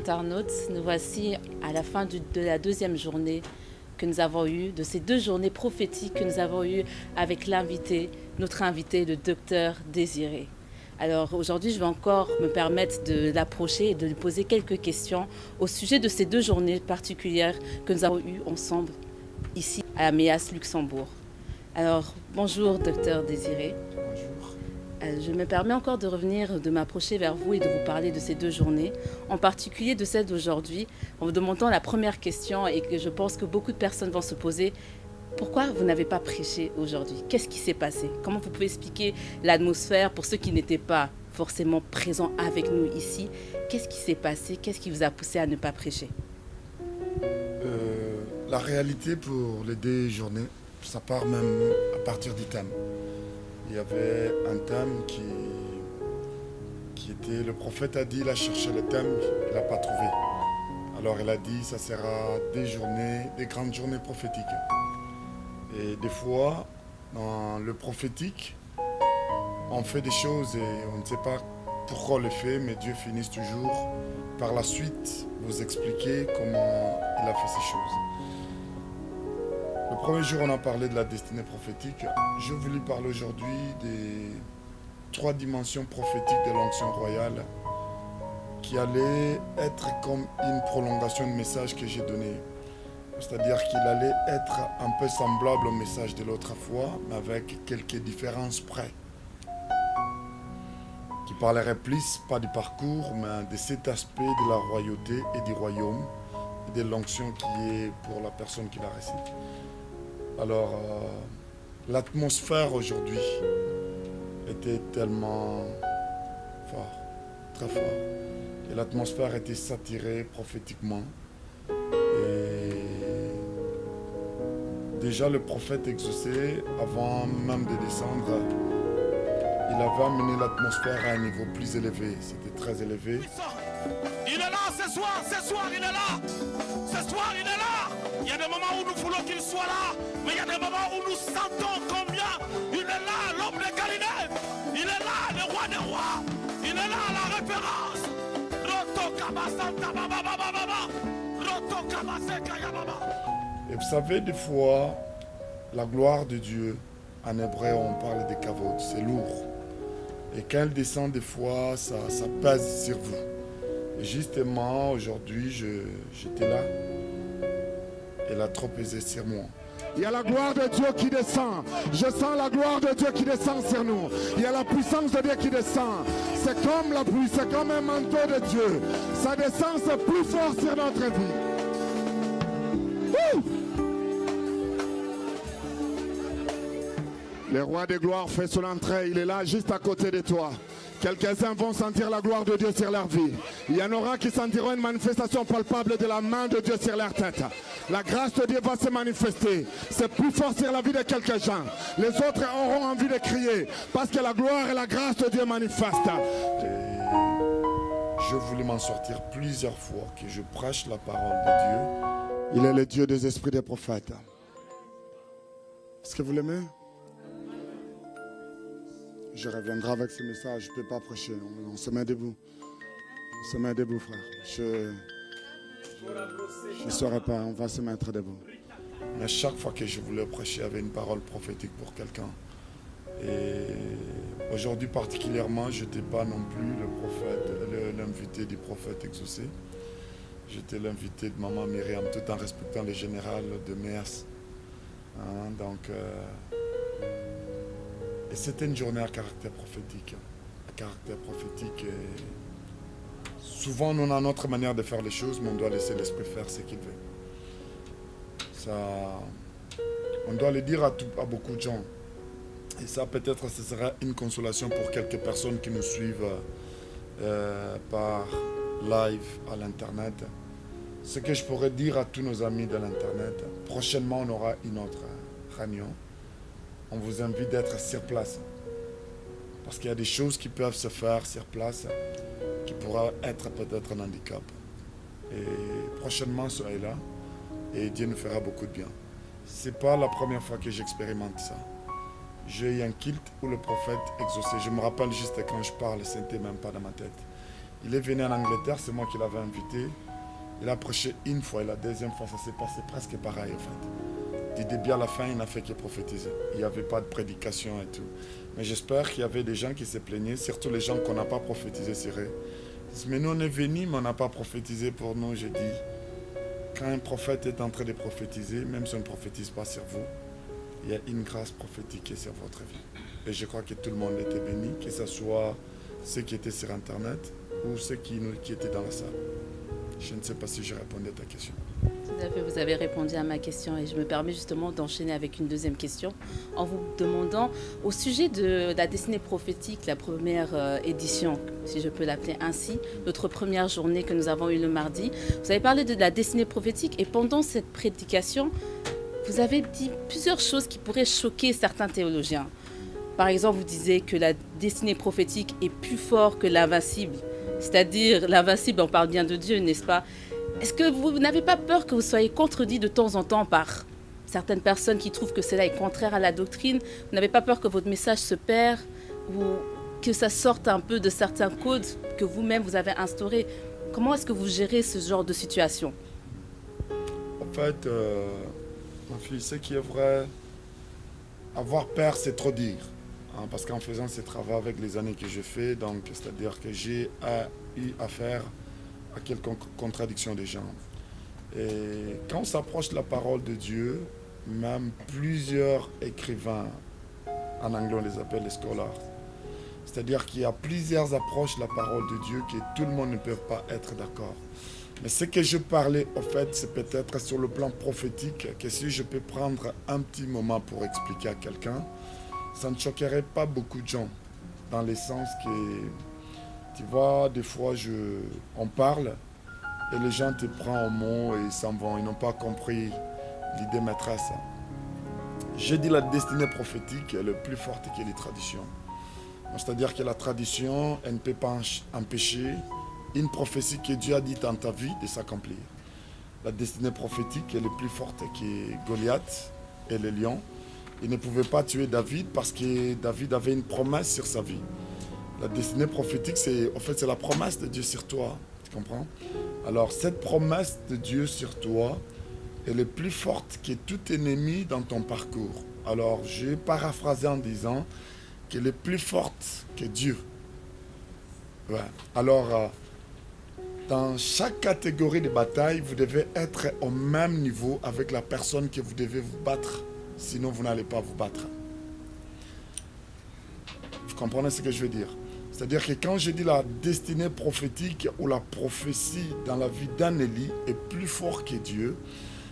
internautes, nous voici à la fin de la deuxième journée que nous avons eue, de ces 2 journées prophétiques que nous avons eues avec notre invité, le docteur Désiré. Alors aujourd'hui, je vais encore me permettre de l'approcher et de lui poser quelques questions au sujet de ces 2 journées particulières que nous avons eues ensemble ici à la MEAS Luxembourg. Alors bonjour docteur Désiré. Bonjour. Je me permets encore de m'approcher vers vous et de vous parler de ces 2 journées, en particulier de celle d'aujourd'hui, en vous demandant la première question et que je pense que beaucoup de personnes vont se poser. Pourquoi vous n'avez pas prêché aujourd'hui? Qu'est-ce qui s'est passé? Comment vous pouvez expliquer l'atmosphère pour ceux qui n'étaient pas forcément présents avec nous ici? Qu'est-ce qui s'est passé? Qu'est-ce qui vous a poussé à ne pas prêcher? La réalité pour les 2 journées, ça part même à partir du thème. Il y avait un thème qui était, le prophète a dit, il a cherché le thème, il n'a pas trouvé. Alors il a dit, ça sera des grandes journées prophétiques. Et des fois, dans le prophétique, on fait des choses et on ne sait pas pourquoi on le fait, mais Dieu finit toujours par la suite vous expliquer comment il a fait ces choses. Le premier jour, on a parlé de la destinée prophétique. Je voulais parler aujourd'hui des 3 dimensions prophétiques de l'onction royale qui allaient être comme une prolongation du message que j'ai donné. C'est-à-dire qu'il allait être un peu semblable au message de l'autre fois, mais avec quelques différences près. Qui parlerait plus, pas du parcours, mais de cet aspect de la royauté et du royaume, et de l'onction qui est pour la personne qui la récite. Alors, l'atmosphère aujourd'hui était tellement fort, très fort. Et l'atmosphère était saturée prophétiquement. Et déjà le prophète exaucé, avant même de descendre, il avait amené l'atmosphère à un niveau plus élevé. C'était très élevé. Il est là ce soir il est là. Ce soir il est là. Il y a des moments où nous voulons qu'il soit là, mais il y a des moments où nous sentons combien il est là, l'homme de Galilée. Il est là, le roi des rois. Il est là, la référence. Et vous savez, des fois, la gloire de Dieu, en hébreu, on parle de kavod, c'est lourd. Et quand elle descend, des fois, ça pèse sur vous. Et justement, aujourd'hui, j'étais là. Elle a trop pesé sur moi. Il y a la gloire de Dieu qui descend. Je sens la gloire de Dieu qui descend sur nous. Il y a la puissance de Dieu qui descend. C'est comme la pluie, c'est comme un manteau de Dieu. Ça descend, c'est plus fort sur notre vie. Wouh! Le roi de gloire fait son entrée. Il est là juste à côté de toi. Quelques-uns vont sentir la gloire de Dieu sur leur vie. Il y en aura qui sentiront une manifestation palpable de la main de Dieu sur leur tête. La grâce de Dieu va se manifester. C'est plus fort sur la vie de quelques-uns. Les autres auront envie de crier parce que la gloire et la grâce de Dieu manifestent. Je voulais m'en sortir plusieurs fois que je prêche la parole de Dieu. Il est le Dieu des esprits des prophètes. Est-ce que vous l'aimez? Je reviendrai avec ce message, je ne peux pas prêcher. On se met debout. On se met debout, frère. Je ne saurais pas, on va se mettre debout. Mais chaque fois que je voulais prêcher, il y avait une parole prophétique pour quelqu'un. Et aujourd'hui particulièrement, je n'étais pas non plus le prophète, l'invité du prophète exaucé. J'étais l'invité de maman Myriam, tout en respectant le général de MEAS. Et c'était une journée à caractère prophétique. Souvent, on a notre manière de faire les choses, mais on doit laisser l'Esprit faire ce qu'il veut. On doit le dire à beaucoup de gens. Et ça, peut-être, ce sera une consolation pour quelques personnes qui nous suivent par live à l'Internet. Ce que je pourrais dire à tous nos amis de l'Internet, prochainement, on aura une autre réunion. On vous invite d'être sur place. Parce qu'il y a des choses qui peuvent se faire sur place qui pourraient être peut-être un handicap. Et prochainement, soyez là et Dieu nous fera beaucoup de bien. Ce n'est pas la première fois que j'expérimente ça. J'ai eu un culte où le prophète exaucé. Je me rappelle juste quand je parle, ce n'était même pas dans ma tête. Il est venu en Angleterre, c'est moi qui l'avais invité. Il a prêché une fois et la deuxième fois, ça s'est passé presque pareil en fait. Du début à la fin, il n'a fait que prophétiser. Il n'y avait pas de prédication et tout. Mais j'espère qu'il y avait des gens qui se plaignaient, surtout les gens qu'on n'a pas prophétisé sur eux. Mais nous on est venus, mais on n'a pas prophétisé pour nous. J'ai dit, quand un prophète est en train de prophétiser, même si on ne prophétise pas sur vous, il y a une grâce prophétique qui est sur votre vie. Et je crois que tout le monde était béni, que ce soit ceux qui étaient sur Internet ou ceux qui étaient dans la salle. Je ne sais pas si j'ai répondu à ta question. Tout à fait, vous avez répondu à ma question et je me permets justement d'enchaîner avec une deuxième question en vous demandant au sujet de la destinée prophétique, la première édition, si je peux l'appeler ainsi, notre première journée que nous avons eue le mardi. Vous avez parlé de la destinée prophétique et pendant cette prédication, vous avez dit plusieurs choses qui pourraient choquer certains théologiens. Par exemple, vous disiez que la destinée prophétique est plus forte que l'invincible. C'est-à-dire, l'invincible, on parle bien de Dieu, n'est-ce pas? Est-ce que vous n'avez pas peur que vous soyez contredit de temps en temps par certaines personnes qui trouvent que cela est contraire à la doctrine? Vous n'avez pas peur que votre message se perde ou que ça sorte un peu de certains codes que vous-même vous avez instaurés? Comment est-ce que vous gérez ce genre de situation? En fait, ma fille, ce qui est vrai, avoir peur, c'est trop dire. Hein, parce qu'en faisant ce travail avec les années que je fais, donc c'est-à-dire que j'ai eu affaire à quelques contradictions des gens. Et quand on s'approche de la parole de Dieu, même plusieurs écrivains, en anglais on les appelle les scholars, c'est-à-dire qu'il y a plusieurs approches de la parole de Dieu que tout le monde ne peut pas être d'accord. Mais ce que je parlais, en fait, c'est peut-être sur le plan prophétique, que si je peux prendre un petit moment pour expliquer à quelqu'un, ça ne choquerait pas beaucoup de gens, dans le sens que, tu vois, des fois, on parle et les gens te prennent au mot et ils s'en vont. Ils n'ont pas compris l'idée maîtresse. J'ai dit la destinée prophétique est le plus forte que les traditions. C'est-à-dire que la tradition, elle ne peut pas empêcher une prophétie que Dieu a dit dans ta vie de s'accomplir. La destinée prophétique est le plus forte que Goliath et le lion. Il ne pouvait pas tuer David parce que David avait une promesse sur sa vie. La destinée prophétique, c'est la promesse de Dieu sur toi. Tu comprends? Alors, cette promesse de Dieu sur toi est la plus forte que tout ennemi dans ton parcours. Alors, j'ai paraphrasé en disant qu'elle est plus forte que Dieu. Ouais. Alors, dans chaque catégorie de bataille, vous devez être au même niveau avec la personne que vous devez vous battre. Sinon, vous n'allez pas vous battre. Vous comprenez ce que je veux dire? C'est-à-dire que quand je dis la destinée prophétique ou la prophétie dans la vie d'un Élie est plus fort que Dieu,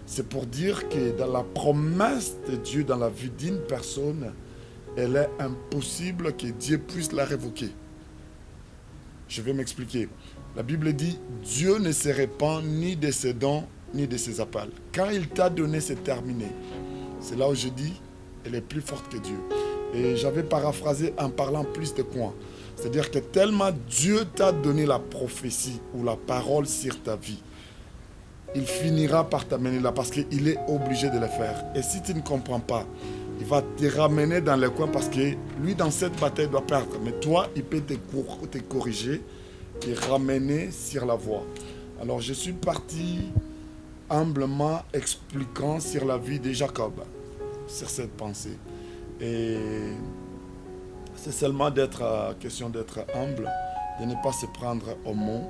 c'est pour dire que dans la promesse de Dieu dans la vie d'une personne, elle est impossible que Dieu puisse la révoquer. Je vais m'expliquer. La Bible dit, Dieu ne se répand ni de ses dons, ni de ses appels. Quand il t'a donné, c'est terminé. C'est là où je dis, elle est plus forte que Dieu. Et j'avais paraphrasé en parlant plus de quoi. C'est-à-dire que tellement Dieu t'a donné la prophétie ou la parole sur ta vie, il finira par t'amener là parce qu'il est obligé de le faire. Et si tu ne comprends pas, il va te ramener dans le coin parce que lui, dans cette bataille, il doit perdre. Mais toi, il peut te corriger et ramener sur la voie. Alors, je suis parti humblement expliquant sur la vie de Jacob, sur cette pensée. Et c'est seulement question d'être humble, de ne pas se prendre au mot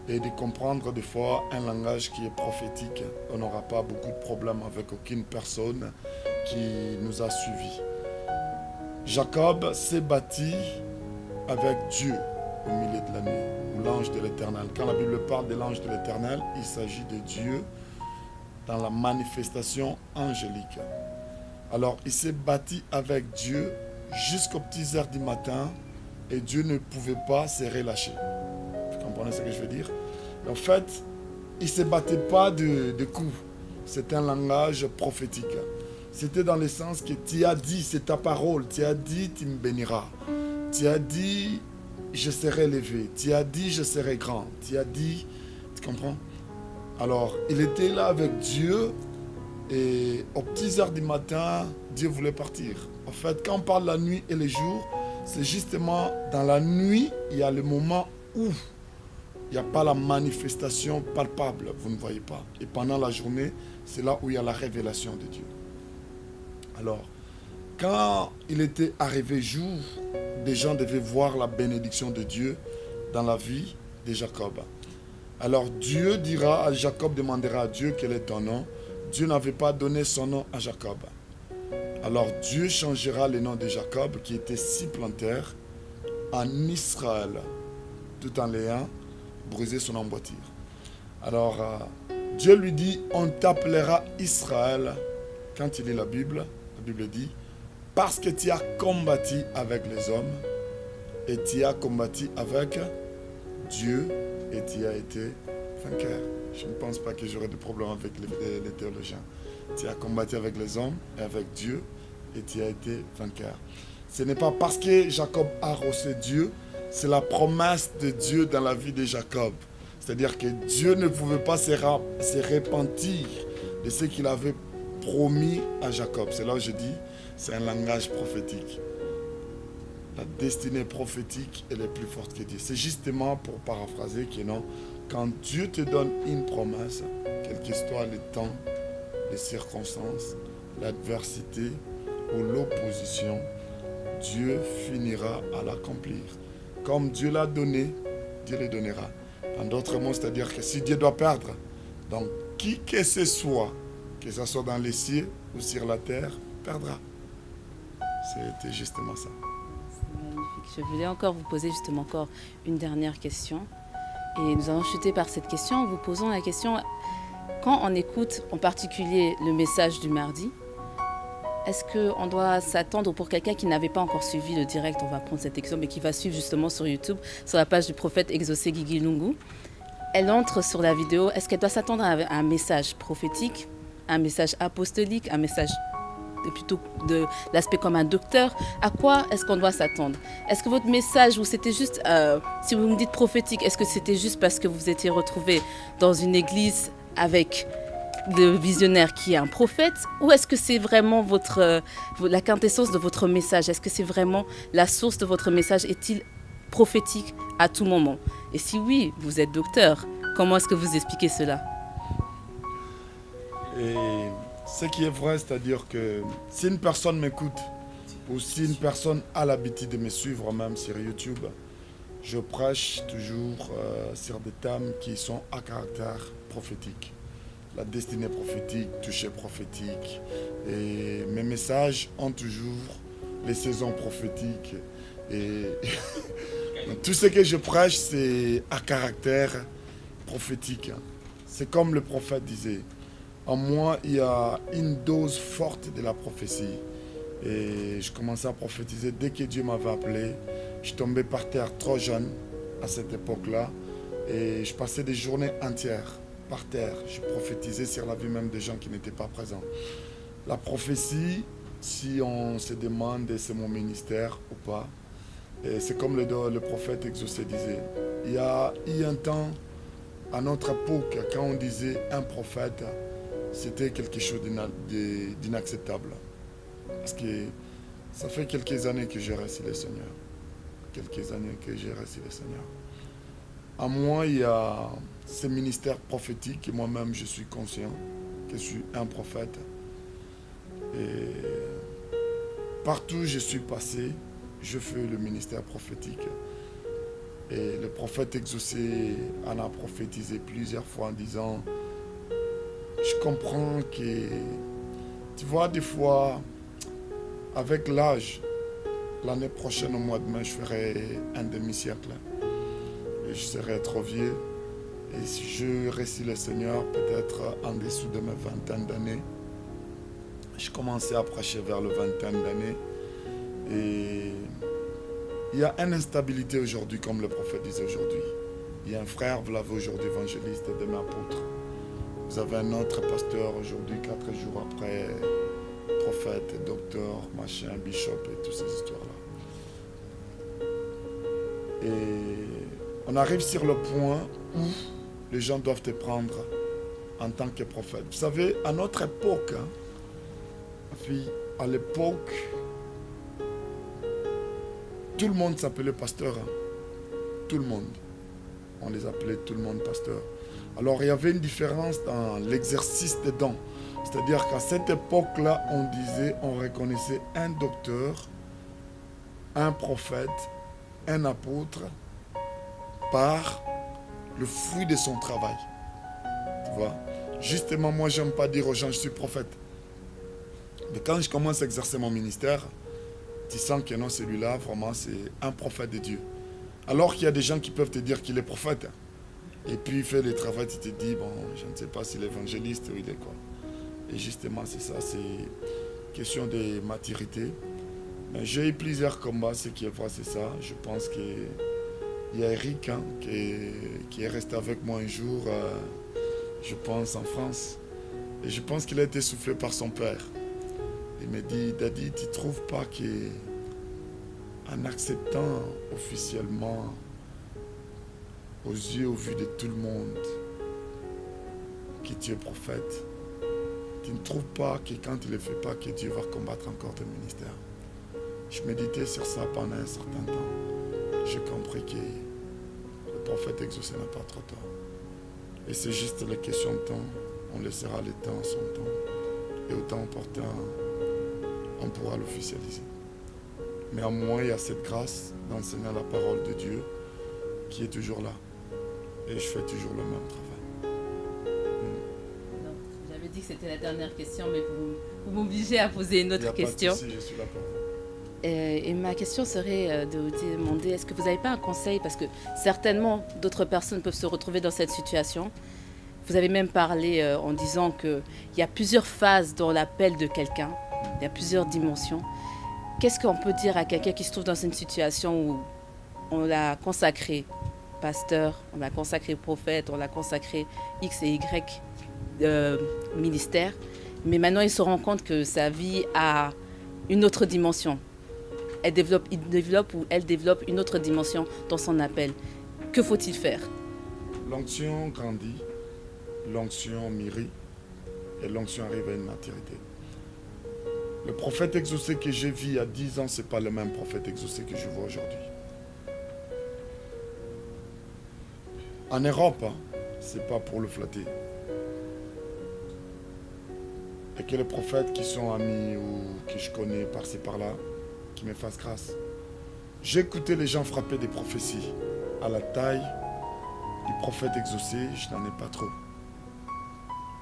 et de comprendre des fois un langage qui est prophétique. On n'aura pas beaucoup de problèmes avec aucune personne qui nous a suivis. Jacob s'est bâti avec Dieu au milieu de la nuit, ou l'ange de l'Éternel. Quand la Bible parle de l'ange de l'Éternel, il s'agit de Dieu dans la manifestation angélique. Alors, il s'est bâti avec Dieu jusqu'aux petites heures du matin et Dieu ne pouvait pas se relâcher. Vous comprenez ce que je veux dire? En fait, il ne se battait pas de coups. C'est un langage prophétique. C'était dans le sens que tu as dit, c'est ta parole. Tu as dit, tu me béniras. Tu as dit, je serai élevé. Tu as dit, je serai grand. Tu as dit, tu comprends? Alors, il était là avec Dieu et aux petites heures du matin, Dieu voulait partir. En fait, quand on parle de la nuit et le jour, c'est justement dans la nuit, il y a le moment où il n'y a pas la manifestation palpable, vous ne voyez pas. Et pendant la journée, c'est là où il y a la révélation de Dieu. Alors, quand il était arrivé jour, des gens devaient voir la bénédiction de Dieu dans la vie de Jacob. Alors Dieu dira à Jacob, demandera à Dieu quel est ton nom. Dieu n'avait pas donné son nom à Jacob. Alors Dieu changera le nom de Jacob, qui était supplantaire, en Israël, tout en l'ayant brisé son emboîture. Alors Dieu lui dit, on t'appellera Israël. Quand il lit la Bible dit, parce que tu as combattu avec les hommes et tu as combattu avec Dieu et tu as été vainqueur. Je ne pense pas que j'aurai de problème avec les théologiens. Tu as combattu avec les hommes et avec Dieu et tu as été vainqueur. Ce n'est pas parce que Jacob a reçu Dieu, c'est la promesse de Dieu dans la vie de Jacob. C'est-à-dire que Dieu ne pouvait pas se repentir de ce qu'il avait promis à Jacob. C'est là où je dis, c'est un langage prophétique. La destinée prophétique, elle est plus forte que Dieu. C'est justement pour paraphraser que non, quand Dieu te donne une promesse, quel que soit le temps, les circonstances, l'adversité ou l'opposition, Dieu finira à l'accomplir. Comme Dieu l'a donné, Dieu le donnera. En d'autres mots, c'est-à-dire que si Dieu doit perdre, donc qui que ce soit dans les cieux ou sur la terre, perdra. C'était justement ça. C'est magnifique. Je voulais encore vous poser justement encore une dernière question. Et nous allons chuter par cette question en vous posant la question, quand on écoute en particulier le message du mardi, est-ce qu'on doit s'attendre pour quelqu'un qui n'avait pas encore suivi le direct, on va prendre cet exemple, mais qui va suivre justement sur YouTube, sur la page du prophète Exaucé Guigui Lungu, elle entre sur la vidéo, est-ce qu'elle doit s'attendre à un message prophétique, un message apostolique, un message plutôt de l'aspect comme un docteur? À quoi est-ce qu'on doit s'attendre? Est-ce que votre message, ou c'était juste, si vous me dites prophétique, est-ce que c'était juste parce que vous étiez retrouvé dans une église avec le visionnaire qui est un prophète, ou est-ce que c'est vraiment la quintessence de votre message? Est-ce que c'est vraiment la source de votre message? Est-il prophétique à tout moment? Et si oui, vous êtes docteur, comment est-ce que vous expliquez cela? Et ce qui est vrai, c'est-à-dire que si une personne m'écoute, ou si une personne a l'habitude de me suivre même sur YouTube, je prêche toujours sur des thèmes qui sont à caractère prophétique. La destinée prophétique, toucher prophétique. Et mes messages ont toujours les saisons prophétiques. Et tout ce que je prêche, c'est à caractère prophétique. C'est comme le prophète disait. En moi, il y a une dose forte de la prophétie. Et je commençais à prophétiser dès que Dieu m'avait appelé. Je tombais par terre trop jeune à cette époque-là. Et je passais des journées entières par terre. Je prophétisais sur la vie même des gens qui n'étaient pas présents. La prophétie, si on se demande si c'est mon ministère ou pas, c'est comme le prophète Exaucé disait. Il y a eu un temps, à notre époque, quand on disait un prophète, c'était quelque chose d'inacceptable. Parce que ça fait quelques années que j'ai reçu le Seigneur. Quelques années que j'ai reçu le Seigneur. À moi, il y a ce ministère prophétique et moi-même, je suis conscient que je suis un prophète. Et partout où je suis passé, je fais le ministère prophétique. Et le prophète Exaucé en a prophétisé plusieurs fois en disant, je comprends que, tu vois, des fois, avec l'âge, l'année prochaine, au mois de mai, je ferai un demi-siècle. Et je serai trop vieux. Et si je reçus le Seigneur, peut-être en dessous de mes vingtaines d'années, je commençais à prêcher vers le vingtaine d'années. Et il y a une instabilité aujourd'hui, comme le prophète disait aujourd'hui. Il y a un frère, vous l'avez aujourd'hui, évangéliste, demain apôtre. Vous avez un autre pasteur aujourd'hui, 4 jours après, prophète, docteur, machin, bishop et toutes ces histoires-là. Et on arrive sur le point où les gens doivent te prendre en tant que prophète. Vous savez, à notre époque, à l'époque, tout le monde s'appelait pasteur. Tout le monde. On les appelait tout le monde pasteur. Alors il y avait une différence dans l'exercice des dons. C'est-à-dire qu'à cette époque-là, on reconnaissait un docteur, un prophète, un apôtre par le fruit de son travail. Tu vois? Justement, moi, j'aime pas dire aux gens, je suis prophète. Mais quand je commence à exercer mon ministère, tu sens que non, celui-là, vraiment, c'est un prophète de Dieu. Alors qu'il y a des gens qui peuvent te dire qu'il est prophète. Et puis, il fait le travail, tu te dis, bon, je ne sais pas s'il est évangéliste ou il est quoi. Et justement, c'est ça, c'est question de maturité. Mais j'ai eu plusieurs combats, ce qui est vrai, c'est ça. Je pense qu'il y a Eric qui est resté avec moi un jour, je pense, en France. Et je pense qu'il a été soufflé par son père. Il me dit, Daddy, tu ne trouves pas qu'en acceptant officiellement, aux yeux, au vu de tout le monde, que tu es prophète, tu ne trouves pas que quand tu ne le fais pas, que Dieu va combattre encore ton ministère? Je méditais sur ça pendant un certain temps. J'ai compris que le prophète exaucé n'a pas trop tort. Et c'est juste la question de temps. On laissera le temps son temps. Et au temps opportun, on pourra l'officialiser. Mais à moi, il y a cette grâce d'enseigner la parole de Dieu qui est toujours là. Et je fais toujours le même travail. J'avais dit que c'était la dernière question, mais vous m'obligez à poser une autre question. Pas de souci, je suis là pour vous. Et ma question serait de vous demander, est-ce que vous n'avez pas un conseil? Parce que certainement, d'autres personnes peuvent se retrouver dans cette situation. Vous avez même parlé en disant qu'il y a plusieurs phases dans l'appel de quelqu'un. Il y a plusieurs dimensions. Qu'est-ce qu'on peut dire à quelqu'un qui se trouve dans une situation où on l'a consacré pasteur, on l'a consacré prophète, on l'a consacré X et Y ministère, mais maintenant il se rend compte que sa vie a une autre dimension. Il développe une autre dimension dans son appel. Que faut-il faire? L'onction grandit, l'onction mûrit et l'onction arrive à une maturité. Le prophète exaucé que j'ai vu il y a 10 ans, ce n'est pas le même prophète exaucé que je vois aujourd'hui. En Europe, ce n'est pas pour le flatter. Et que les prophètes qui sont amis ou que je connais par-ci par-là, qui me fassent grâce. J'ai écouté les gens frapper des prophéties. À la taille du prophète exaucé, je n'en ai pas trop.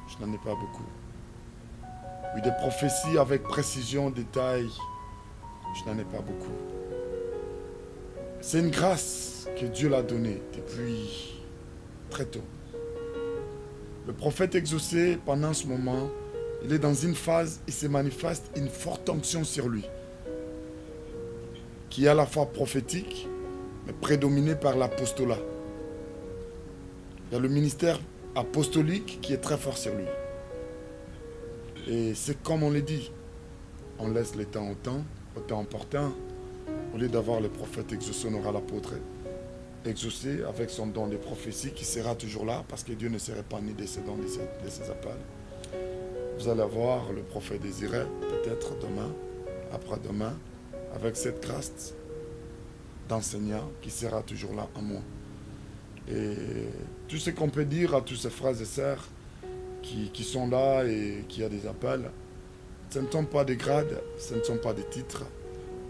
Je n'en ai pas beaucoup. Oui, des prophéties avec précision, détail, je n'en ai pas beaucoup. C'est une grâce que Dieu l'a donnée depuis très tôt. Le prophète exaucé, pendant ce moment, il est dans une phase, il se manifeste une forte onction sur lui, qui est à la fois prophétique, mais prédominée par l'apostolat. Il y a le ministère apostolique qui est très fort sur lui. Et c'est comme on le dit, on laisse le temps au temps opportun. Au lieu d'avoir le prophète exaucé, on aura l'apôtre exaucé avec son don de prophétie qui sera toujours là parce que Dieu ne serait pas ni de ses dons, de ses appels. Vous allez avoir le prophète désiré, peut-être demain, après-demain, avec cette grâce d'enseignant qui sera toujours là en moi. Et tout ce qu'on peut dire à tous ces frères et sœurs qui sont là et qui ont des appels, ce ne sont pas des grades, ce ne sont pas des titres,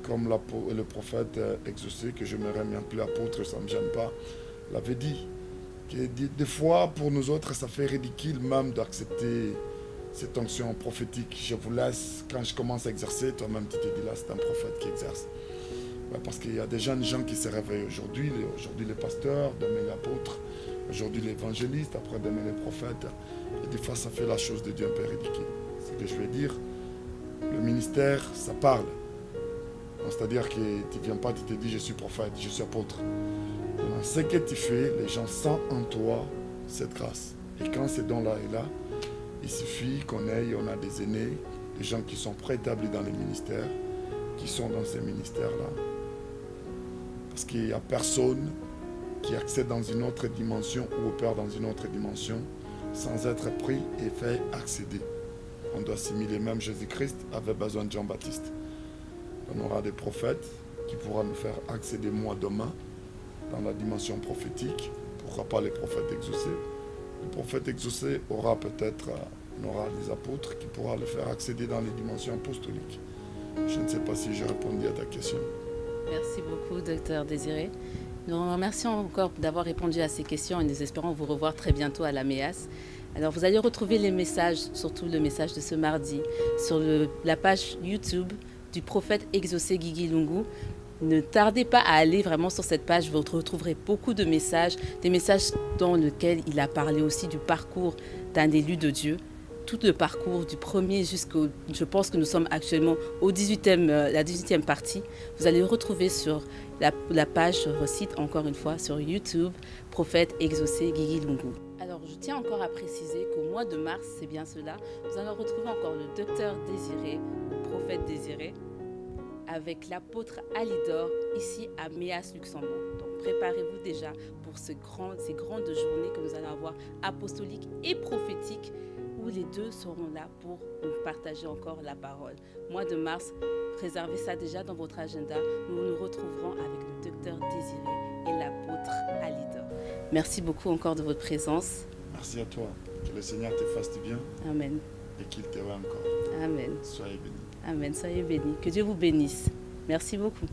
comme le prophète exaucé, que je m'aimerais bien plus apôtre, ça ne me gêne pas, l'avait dit. Que des fois, pour nous autres, ça fait ridicule même d'accepter cette onction prophétique. Je vous laisse, quand je commence à exercer, toi-même tu te dis là, c'est un prophète qui exerce. Ouais, parce qu'il y a des jeunes gens qui se réveillent aujourd'hui les pasteurs, demain l'apôtre, aujourd'hui l'évangéliste, après demain les prophètes. Et des fois, ça fait la chose de Dieu un peu ridicule. Ce que je veux dire, le ministère, ça parle. C'est-à-dire que tu ne viens pas, tu te dis je suis prophète, je suis apôtre. Dans ce que tu fais, les gens sentent en toi cette grâce. Et quand ce don-là est là, il suffit qu'on a des aînés, des gens qui sont préétablis dans les ministères, qui sont dans ces ministères-là. Parce qu'il n'y a personne qui accède dans une autre dimension ou opère dans une autre dimension sans être pris et fait accéder. On doit assimiler, même Jésus-Christ avait besoin de Jean-Baptiste. On aura des prophètes qui pourront nous faire accéder moi demain dans la dimension prophétique pour pourquoi pas les prophètes exaucés. Le prophète exaucé aura peut-être des apôtres qui pourra le faire accéder dans les dimensions apostoliques. Je ne sais pas si j'ai répondu à ta question. Merci beaucoup, docteur Désiré. Nous vous remercions encore d'avoir répondu à ces questions et nous espérons vous revoir très bientôt à la MEAS. Alors, vous allez retrouver les messages, surtout le message de ce mardi, sur la page YouTube du prophète exaucé Guigui Lungu. Ne tardez pas à aller vraiment sur cette page, vous retrouverez beaucoup de messages, des messages dans lesquels il a parlé aussi du parcours d'un élu de Dieu. Tout le parcours du premier jusqu'au, je pense que nous sommes actuellement au la 18e partie. Vous allez le retrouver sur la page, je recite encore une fois, sur YouTube, prophète exaucé Guigui Lungu. Alors, je tiens encore à préciser qu'au mois de mars, c'est bien cela, nous allons retrouver encore le docteur Désiré, le prophète Désiré, avec l'apôtre Alidor, ici à MEAS Luxembourg. Donc, préparez-vous déjà pour ces grandes journées que nous allons avoir, apostoliques et prophétiques, où les deux seront là pour nous partager encore la parole. Mois de mars, réservez ça déjà dans votre agenda. Nous nous retrouverons avec le docteur Désiré et l'apôtre Alidor. Merci beaucoup encore de votre présence. Merci à toi. Que le Seigneur te fasse du bien. Amen. Et qu'il te voie encore. Amen. Soyez bénis. Amen. Soyez bénis. Que Dieu vous bénisse. Merci beaucoup.